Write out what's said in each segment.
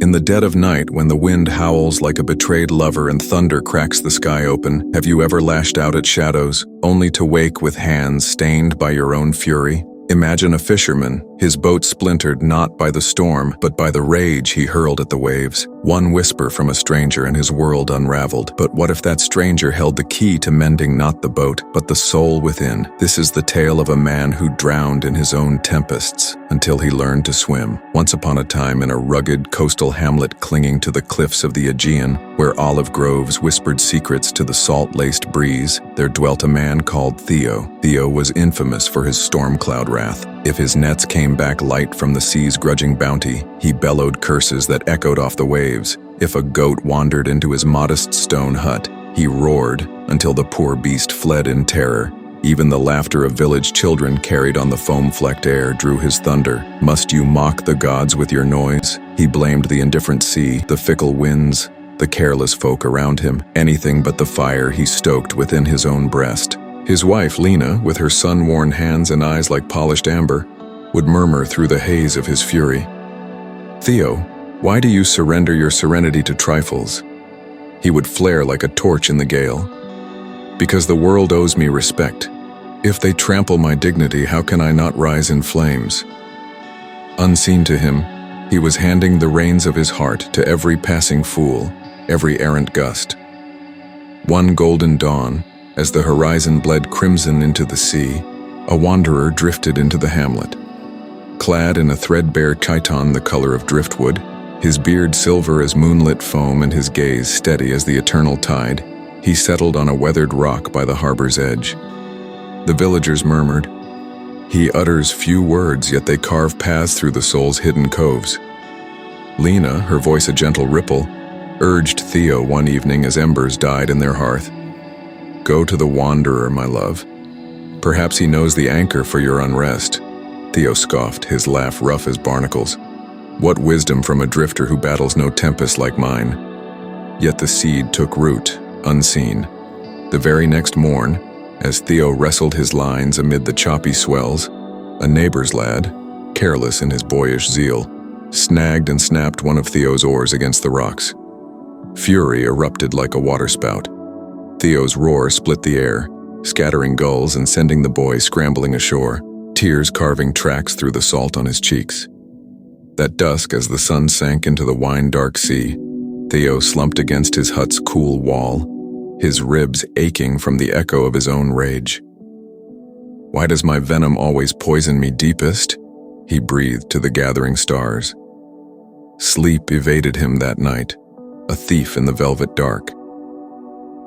In the dead of night, when the wind howls like a betrayed lover and thunder cracks the sky open, have you ever lashed out at shadows, only to wake with hands stained by your own fury? Imagine a fisherman, his boat splintered not by the storm, but by the rage he hurled at the waves. One whisper from a stranger and his world unraveled. But what if that stranger held the key to mending not the boat, but the soul within? This is the tale of a man who drowned in his own tempests until he learned to swim. Once upon a time, in a rugged coastal hamlet clinging to the cliffs of the Aegean, where olive groves whispered secrets to the salt-laced breeze, there dwelt a man called Theo. Theo was infamous for his storm cloud wrath. If his nets came back light from the sea's grudging bounty, he bellowed curses that echoed off the waves. If a goat wandered into his modest stone hut, he roared until the poor beast fled in terror. Even the laughter of village children carried on the foam-flecked air drew his thunder. Must you mock the gods with your noise? He blamed the indifferent sea, the fickle winds, the careless folk around him, anything but the fire he stoked within his own breast. His wife, Lena, with her sun-worn hands and eyes like polished amber, would murmur through the haze of his fury, "Theo, why do you surrender your serenity to trifles?" He would flare like a torch in the gale. "Because the world owes me respect. If they trample my dignity, how can I not rise in flames?" Unseen to him, he was handing the reins of his heart to every passing fool, every errant gust. One golden dawn, as the horizon bled crimson into the sea, a wanderer drifted into the hamlet. Clad in a threadbare chiton the color of driftwood, his beard silver as moonlit foam and his gaze steady as the eternal tide, he settled on a weathered rock by the harbor's edge. The villagers murmured, "He utters few words, yet they carve paths through the soul's hidden coves." Lena, her voice a gentle ripple, urged Theo one evening as embers died in their hearth, "Go to the wanderer, my love. Perhaps he knows the anchor for your unrest." Theo scoffed, his laugh rough as barnacles. "What wisdom from a drifter who battles no tempest like mine?" Yet the seed took root, unseen. The very next morn, as Theo wrestled his lines amid the choppy swells, a neighbor's lad, careless in his boyish zeal, snagged and snapped one of Theo's oars against the rocks. Fury erupted like a waterspout. Theo's roar split the air, scattering gulls and sending the boy scrambling ashore, tears carving tracks through the salt on his cheeks. That dusk, as the sun sank into the wine-dark sea, Theo slumped against his hut's cool wall, his ribs aching from the echo of his own rage. "Why does my venom always poison me deepest?" he breathed to the gathering stars. Sleep evaded him that night, a thief in the velvet dark.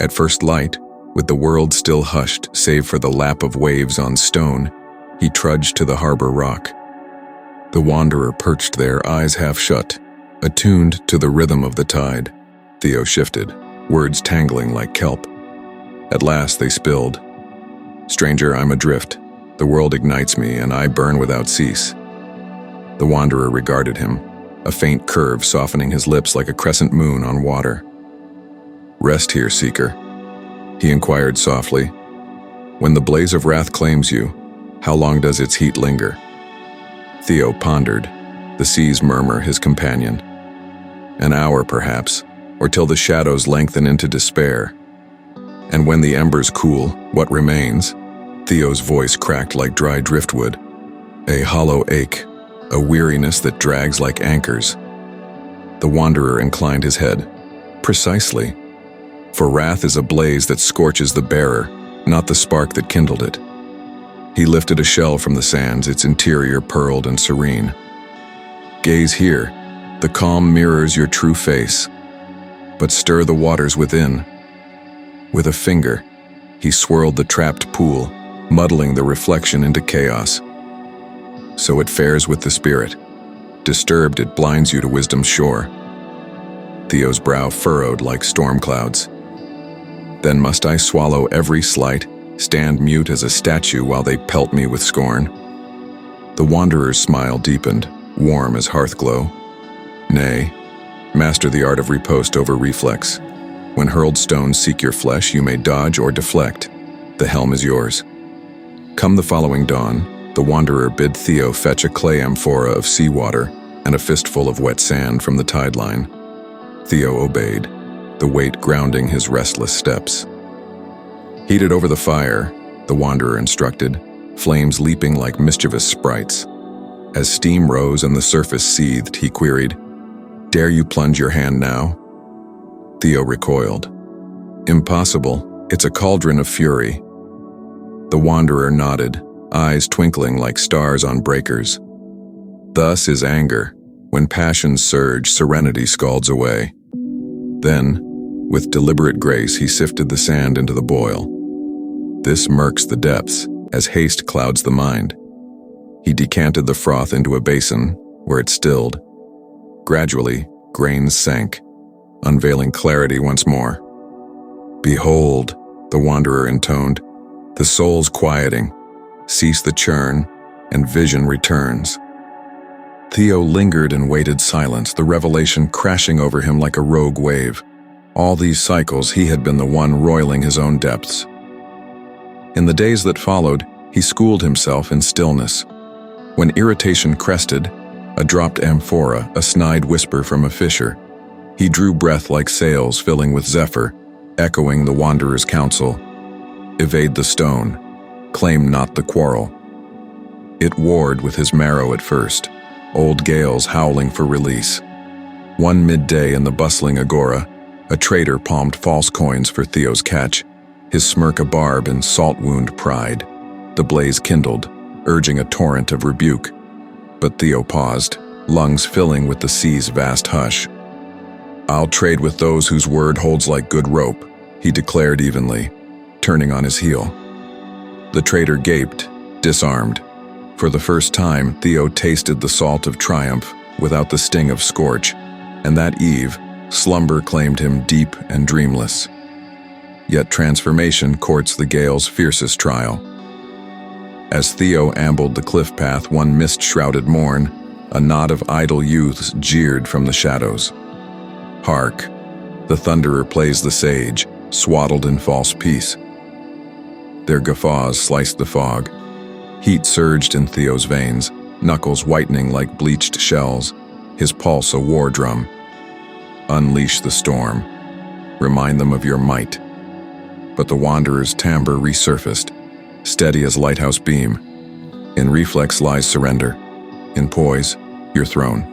At first light, with the world still hushed save for the lap of waves on stone, he trudged to the harbor rock. The wanderer perched there, eyes half shut, attuned to the rhythm of the tide. Theo shifted, words tangling like kelp. At last they spilled. "Stranger, I'm adrift. The world ignites me, and I burn without cease." The wanderer regarded him, a faint curve softening his lips like a crescent moon on water. "Rest here, seeker," he inquired softly. "When the blaze of wrath claims you, how long does its heat linger?" Theo pondered, the sea's murmur his companion. "An hour, perhaps, or till the shadows lengthen into despair. And when the embers cool, what remains?" Theo's voice cracked like dry driftwood. "A hollow ache, a weariness that drags like anchors." The wanderer inclined his head. "Precisely. For wrath is a blaze that scorches the bearer, not the spark that kindled it." He lifted a shell from the sands, its interior pearled and serene. "Gaze here, the calm mirrors your true face. But stir the waters within." With a finger, he swirled the trapped pool, muddling the reflection into chaos. "So it fares with the spirit. Disturbed, it blinds you to wisdom's shore." Theo's brow furrowed like storm clouds. "Then must I swallow every slight, stand mute as a statue while they pelt me with scorn?" The wanderer's smile deepened, warm as hearthglow. "Nay, master the art of riposte over reflex. When hurled stones seek your flesh, you may dodge or deflect. The helm is yours." Come the following dawn, the wanderer bid Theo fetch a clay amphora of seawater, and a fistful of wet sand from the tide line. Theo obeyed, the weight grounding his restless steps. "Heat it over the fire," the wanderer instructed, flames leaping like mischievous sprites. As steam rose and the surface seethed, he queried, "Dare you plunge your hand now?" Theo recoiled. "Impossible. It's a cauldron of fury." The wanderer nodded, eyes twinkling like stars on breakers. Thus is anger. When passions surge, serenity scalds away. Then, with deliberate grace, he sifted the sand into the boil. This murks the depths, as haste clouds the mind. He decanted the froth into a basin, where it stilled. Gradually, grains sank, unveiling clarity once more. "Behold," the wanderer intoned, "the soul's quieting. Cease the churn, and vision returns." Theo lingered in waited silence, the revelation crashing over him like a rogue wave. All these cycles, he had been the one roiling his own depths. In the days that followed, he schooled himself in stillness. When irritation crested, a dropped amphora, a snide whisper from a fisher, he drew breath like sails filling with zephyr, echoing the wanderer's counsel. Evade the stone, claim not the quarrel. It warred with his marrow at first, old gales howling for release. One midday in the bustling agora, a trader palmed false coins for Theo's catch, his smirk a barb in salt-wound pride. The blaze kindled, urging a torrent of rebuke. But Theo paused, lungs filling with the sea's vast hush. "I'll trade with those whose word holds like good rope," he declared evenly, turning on his heel. The trader gaped, disarmed. For the first time, Theo tasted the salt of triumph without the sting of scorch, and that eve, slumber claimed him deep and dreamless. Yet transformation courts the gale's fiercest trial. As Theo ambled the cliff path one mist-shrouded morn, a knot of idle youths jeered from the shadows. Hark! The thunderer plays the sage, swaddled in false peace. Their guffaws sliced the fog. Heat surged in Theo's veins, knuckles whitening like bleached shells, his pulse a war drum. Unleash the storm. Remind them of your might. But the wanderer's timbre resurfaced, steady as lighthouse beam. In reflex lies surrender. In poise, your throne.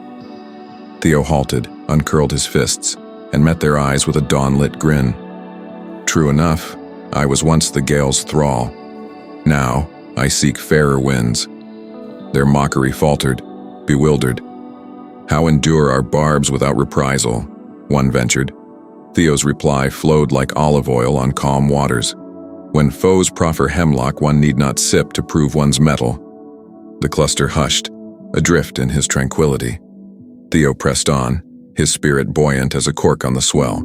Theo halted, uncurled his fists, and met their eyes with a dawn-lit grin. True enough, I was once the gale's thrall. Now, I seek fairer winds. Their mockery faltered, bewildered. How endure our barbs without reprisal? One ventured. Theo's reply flowed like olive oil on calm waters. When foes proffer hemlock, one need not sip to prove one's mettle. The cluster hushed, adrift in his tranquility. Theo pressed on, his spirit buoyant as a cork on the swell.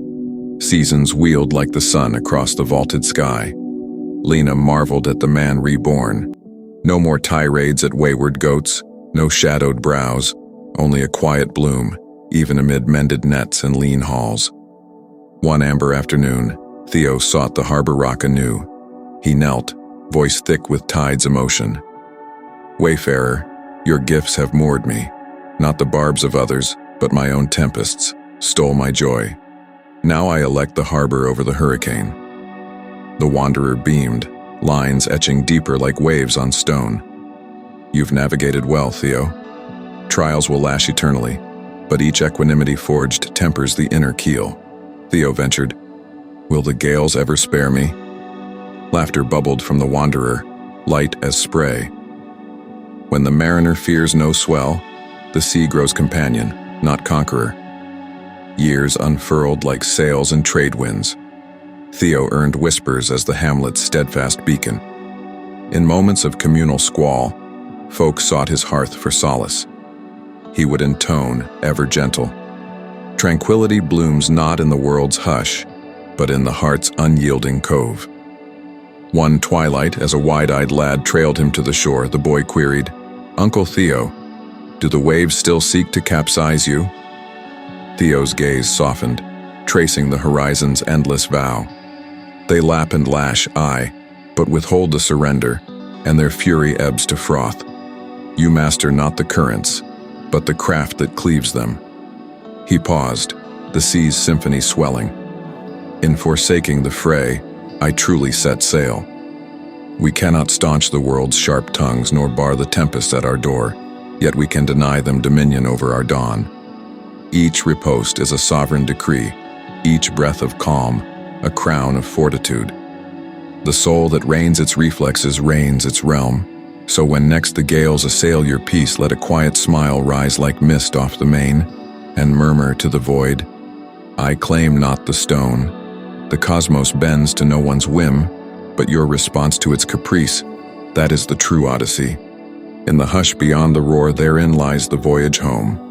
Seasons wheeled like the sun across the vaulted sky. Lena marveled at the man reborn. No more tirades at wayward goats, no shadowed brows, only a quiet bloom, even amid mended nets and lean halls. One amber afternoon, Theo sought the harbor rock anew. He knelt, voice thick with tide's emotion. "Wayfarer, your gifts have moored me. Not the barbs of others, but my own tempests, stole my joy. Now I elect the harbor over the hurricane." The wanderer beamed, lines etching deeper like waves on stone. "You've navigated well, Theo. Trials will lash eternally, but each equanimity forged tempers the inner keel." Theo ventured, "Will the gales ever spare me?" Laughter bubbled from the wanderer, light as spray. When the mariner fears no swell, the sea grows companion, not conqueror. Years unfurled like sails in trade winds. Theo earned whispers as the hamlet's steadfast beacon. In moments of communal squall, folk sought his hearth for solace. He would intone, ever gentle. Tranquility blooms not in the world's hush, but in the heart's unyielding cove. One twilight, as a wide-eyed lad trailed him to the shore, the boy queried, "Uncle Theo, do the waves still seek to capsize you?" Theo's gaze softened, tracing the horizon's endless vow. "They lap and lash, aye, but withhold the surrender, and their fury ebbs to froth. You master not the currents, but the craft that cleaves them. He paused, the sea's symphony swelling. In forsaking the fray, I truly set sail. We cannot staunch the world's sharp tongues nor bar the tempests at our door, yet we can deny them dominion over our dawn. Each riposte is a sovereign decree, each breath of calm, a crown of fortitude. The soul that reigns its reflexes reigns its realm, so when next the gales assail your peace, let a quiet smile rise like mist off the main, and murmur to the void, I claim not the stone. The cosmos bends to no one's whim, but your response to its caprice, that is the true odyssey. In the hush beyond the roar, therein lies the voyage home.